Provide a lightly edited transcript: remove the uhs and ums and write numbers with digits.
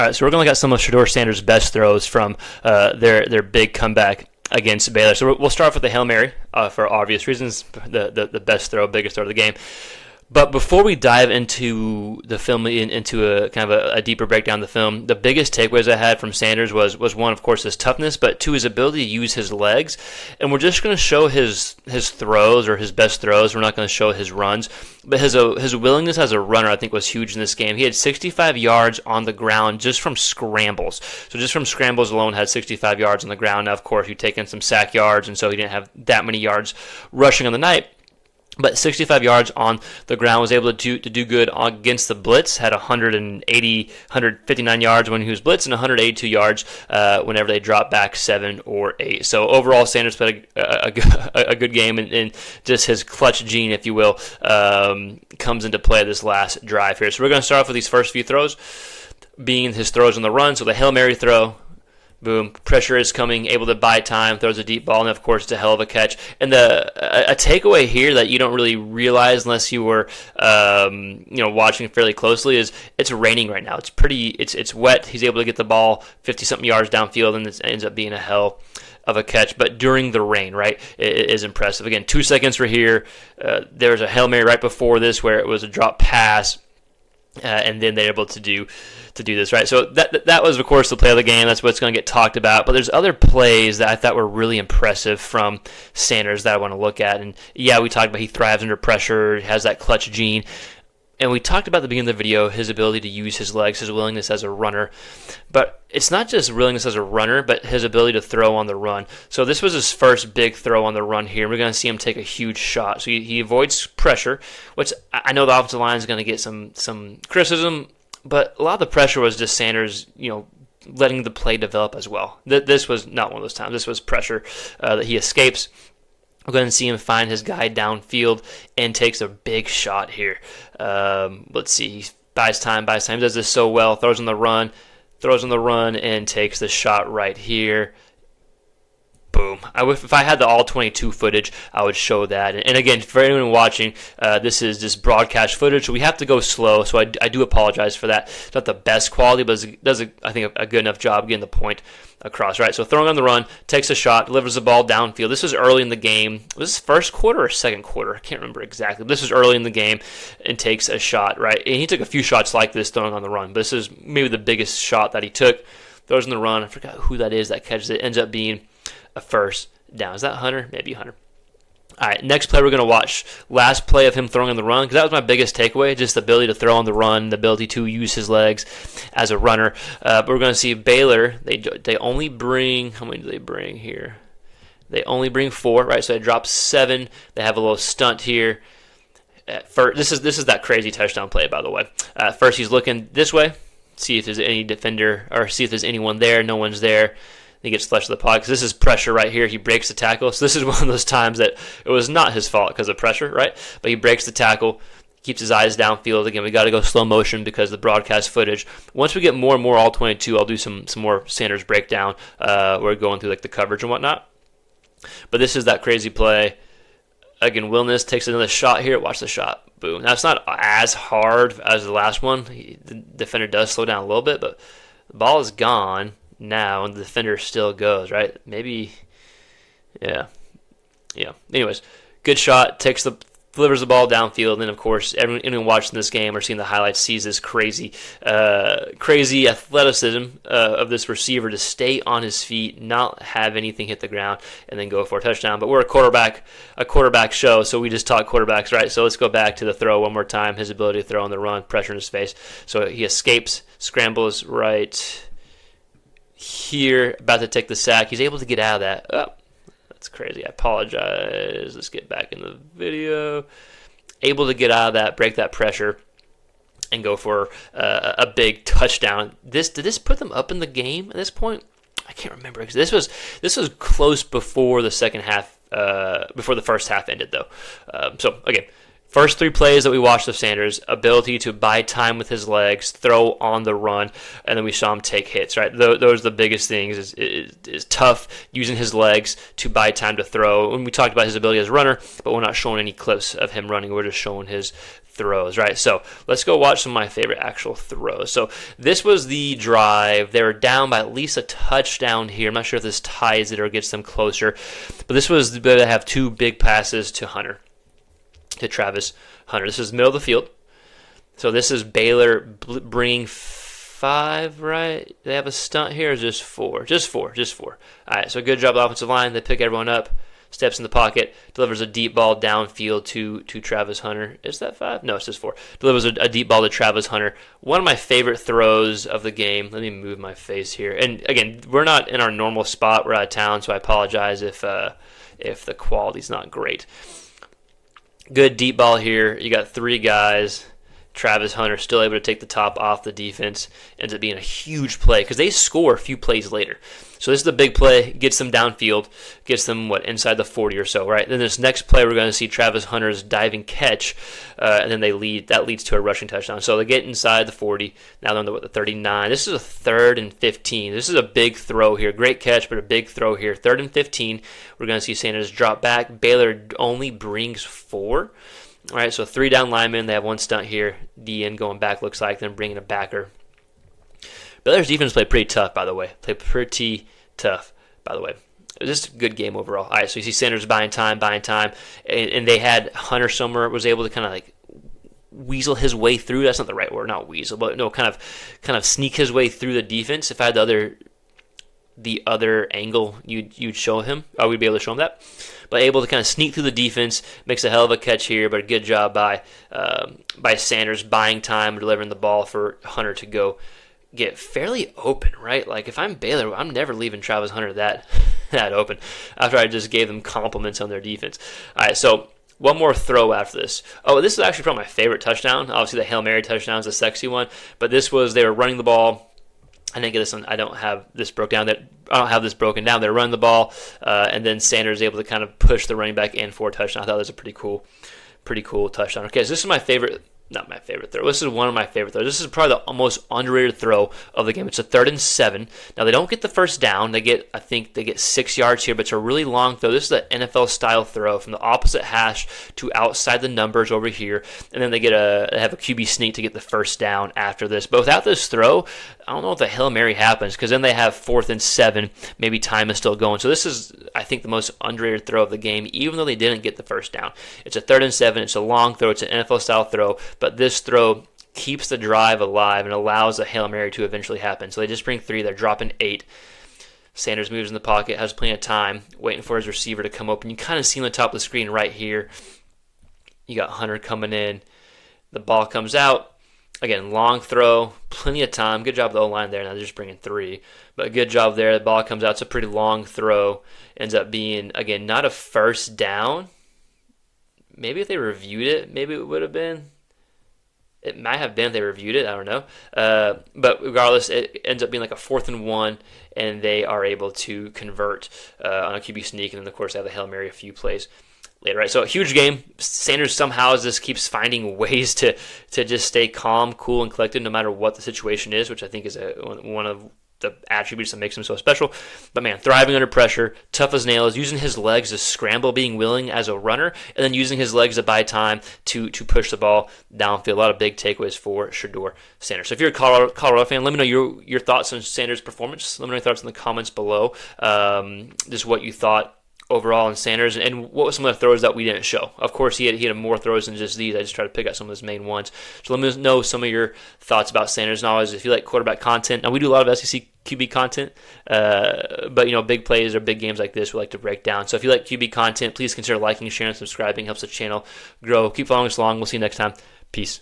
All right, so we're going to look at some of Shedeur Sanders' best throws from their big comeback against Baylor. So we'll start off with the Hail Mary for obvious reasons, the best throw, biggest throw of the game. But before we dive into the film, into a kind of a deeper breakdown of the film, the biggest takeaways I had from Sanders was one, of course, his toughness, but two, his ability to use his legs. And we're just going to show his throws, or his best throws. We're not going to show his runs. But his willingness as a runner, I think, was huge in this game. He had 65 yards on the ground just from scrambles. So just from scrambles alone, had 65 yards on the ground. Now, of course, you take in some sack yards, and so he didn't have that many yards rushing on the night. But 65 yards on the ground, was able to do good against the blitz, had 159 yards when he was blitzed, and 182 yards whenever they dropped back 7 or 8. So overall, Sanders played a good game, and just his clutch gene, if you will, comes into play this last drive here. So we're going to start off with these first few throws, being his throws on the run. So the Hail Mary throw, boom, pressure is coming, able to buy time, throws a deep ball, and of course it's a hell of a catch. And a takeaway here that you don't really realize unless you were watching fairly closely is it's raining right now. It's wet. He's able to get the ball 50-something yards downfield, and it ends up being a hell of a catch. But during the rain, right, it is impressive. Again, 2 seconds for here. There was a Hail Mary right before this where it was a drop pass, and then they're able to do this, right? So that was, of course, the play of the game. That's what's going to get talked about. But there's other plays that I thought were really impressive from Sanders that I want to look at. And yeah, we talked about he thrives under pressure, has that clutch gene. And we talked about at the beginning of the video his ability to use his legs, his willingness as a runner. But it's not just willingness as a runner, but his ability to throw on the run. So this was his first big throw on the run here. We're going to see him take a huge shot. So he avoids pressure, which I know the offensive line is going to get some criticism, but a lot of the pressure was just Sanders, letting the play develop as well. This was not one of those times. This was pressure that he escapes. We're going to see him find his guy downfield and takes a big shot here. Let's see. He buys time. He does this so well. Throws on the run, and takes the shot right here. Boom. If I had the all-22 footage, I would show that. And again, for anyone watching, this is just broadcast footage, so we have to go slow. So I do apologize for that. It's not the best quality, but it does, I think, a good enough job getting the point across. Right. So throwing on the run, takes a shot, delivers the ball downfield. This was early in the game. Was this first quarter or second quarter? I can't remember exactly. But this was early in the game, and takes a shot. Right. And he took a few shots like this throwing on the run, but this is maybe the biggest shot that he took. Throws on the run. I forgot who that is that catches it. Ends up being a first down. Is that Hunter? Maybe Hunter. All right, next play we're going to watch. Last play of him throwing on the run, because that was my biggest takeaway, just the ability to throw on the run, the ability to use his legs as a runner. But we're going to see Baylor, they only bring, how many do they bring here? They only bring 4, right? So they drop 7. They have a little stunt here. This is that crazy touchdown play, by the way. First he's looking this way, see if there's any defender, or see if there's anyone there. No one's there. He gets flushed to the pocket because this is pressure right here. He breaks the tackle. So this is one of those times that it was not his fault because of pressure, right? But he breaks the tackle, keeps his eyes downfield. Again, we got to go slow motion because of the broadcast footage. Once we get more and more all-22, I'll do some more Sanders breakdown. We're going through like the coverage and whatnot. But this is that crazy play. Again, Wilness takes another shot here. Watch the shot. Boom. Now, it's not as hard as the last one. The defender does slow down a little bit, but the ball is gone now, and the defender still goes, right? Maybe, yeah. Anyways, good shot, delivers the ball downfield, and then, of course, anyone watching this game or seeing the highlights sees this crazy athleticism of this receiver to stay on his feet, not have anything hit the ground, and then go for a touchdown. But we're a quarterback show, so we just talk quarterbacks, right? So let's go back to the throw one more time, his ability to throw on the run, pressure in his face. So he escapes, scrambles right here, about to take the sack. He's able to get out of that. Oh, that's crazy. I apologize. Let's get back in the video. Able to get out of that, break that pressure, and go for a big touchdown. Did this put them up in the game at this point? I can't remember. This was close before the second half, before the first half ended, though. So again, first 3 plays that we watched of Sanders, ability to buy time with his legs, throw on the run, and then we saw him take hits, right? Those are the biggest things, is tough, using his legs to buy time to throw. And we talked about his ability as a runner, but we're not showing any clips of him running. We're just showing his throws, right? So let's go watch some of my favorite actual throws. So this was the drive. They were down by at least a touchdown here. I'm not sure if this ties it or gets them closer, but this was to have 2 big passes to Travis Hunter. This is middle of the field. So this is Baylor bringing 5, right? They have a stunt here, or just 4? Just 4. All right, so good job, the offensive line. They pick everyone up. Steps in the pocket, delivers a deep ball downfield to Travis Hunter. Is that 5? No, it's just 4. Delivers a deep ball to Travis Hunter. One of my favorite throws of the game. Let me move my face here. And again, we're not in our normal spot. We're out of town, so I apologize if the quality's not great. Good deep ball here. You got 3 guys. Travis Hunter still able to take the top off the defense. Ends up being a huge play because they score a few plays later. So this is the big play, gets them downfield, gets them, inside the 40 or so, right? Then this next play, we're going to see Travis Hunter's diving catch, and then that leads to a rushing touchdown. So they get inside the 40, now they're on the 39. This is a 3rd and 15. This is a big throw here. Great catch, but a big throw here. 3rd and 15, we're going to see Sanders drop back. Baylor only brings 4. All right, so 3 down linemen. They have 1 stunt here. The end going back, looks like. Then bringing a backer. Baylor's defense played pretty tough, by the way. It was just a good game overall. All right, so you see Sanders buying time, and they had Hunter somewhere was able to kind of weasel his way through. That's not the right word, not weasel, but no, kind of sneak his way through the defense. If I had the other angle, you'd show him, or we'd be able to show him that. But able to kind of sneak through the defense, makes a hell of a catch here, but a good job by Sanders buying time, delivering the ball for Hunter to go get fairly open, right? Like if I'm Baylor, I'm never leaving Travis Hunter that open after I just gave them compliments on their defense. All right, so one more throw after this. Oh, this is actually probably my favorite touchdown. Obviously the Hail Mary touchdown is a sexy one, but this was, they were running the ball. I didn't get this one. I don't have this broken down. They're running the ball, and then Sanders is able to kind of push the running back in for a touchdown. I thought that was a pretty cool touchdown. Okay, so this is my favorite. Not my favorite throw. This is one of my favorite throws. This is probably the most underrated throw of the game. It's a 3rd and 7. Now they don't get the first down. I think they get 6 yards here, but it's a really long throw. This is the NFL style throw from the opposite hash to outside the numbers over here, and then they have a QB sneak to get the first down after this. But without this throw, I don't know if the Hail Mary happens, because then they have 4th and 7. Maybe time is still going. So this is, I think, the most underrated throw of the game, even though they didn't get the first down. It's a 3rd and 7. It's a long throw. It's an NFL style throw. But this throw keeps the drive alive and allows a Hail Mary to eventually happen. So they just bring 3. They're dropping 8. Sanders moves in the pocket, has plenty of time, waiting for his receiver to come open. You kind of see on the top of the screen right here, you got Hunter coming in. The ball comes out. Again, long throw, plenty of time. Good job of the O-line there. Now they're just bringing 3. But good job there. The ball comes out. It's a pretty long throw. Ends up being, again, not a first down. Maybe if they reviewed it, maybe it would have been. It might have been if they reviewed it. I don't know. But regardless, it ends up being like a 4th and 1, and they are able to convert on a QB sneak. And then, of course, they have the Hail Mary a few plays later, right? So a huge game. Sanders somehow just keeps finding ways to just stay calm, cool, and collected no matter what the situation is, which I think is one of the attributes that makes him so special. But man, thriving under pressure, tough as nails, using his legs to scramble, being willing as a runner, and then using his legs to buy time to push the ball downfield. A lot of big takeaways for Shedeur Sanders. So if you're a Colorado fan, let me know your thoughts on Sanders' performance. Let me know your thoughts in the comments below. Just what you thought overall in Sanders, and what were some of the throws that we didn't show. Of course, he had more throws than just these. I just tried to pick out some of his main ones. So let me know some of your thoughts about Sanders. And always, if you like quarterback content, now we do a lot of SEC QB content, but big plays or big games like this we like to break down. So if you like QB content, please consider liking, sharing, and subscribing. Helps the channel grow. Keep following us along. We'll see you next time. Peace.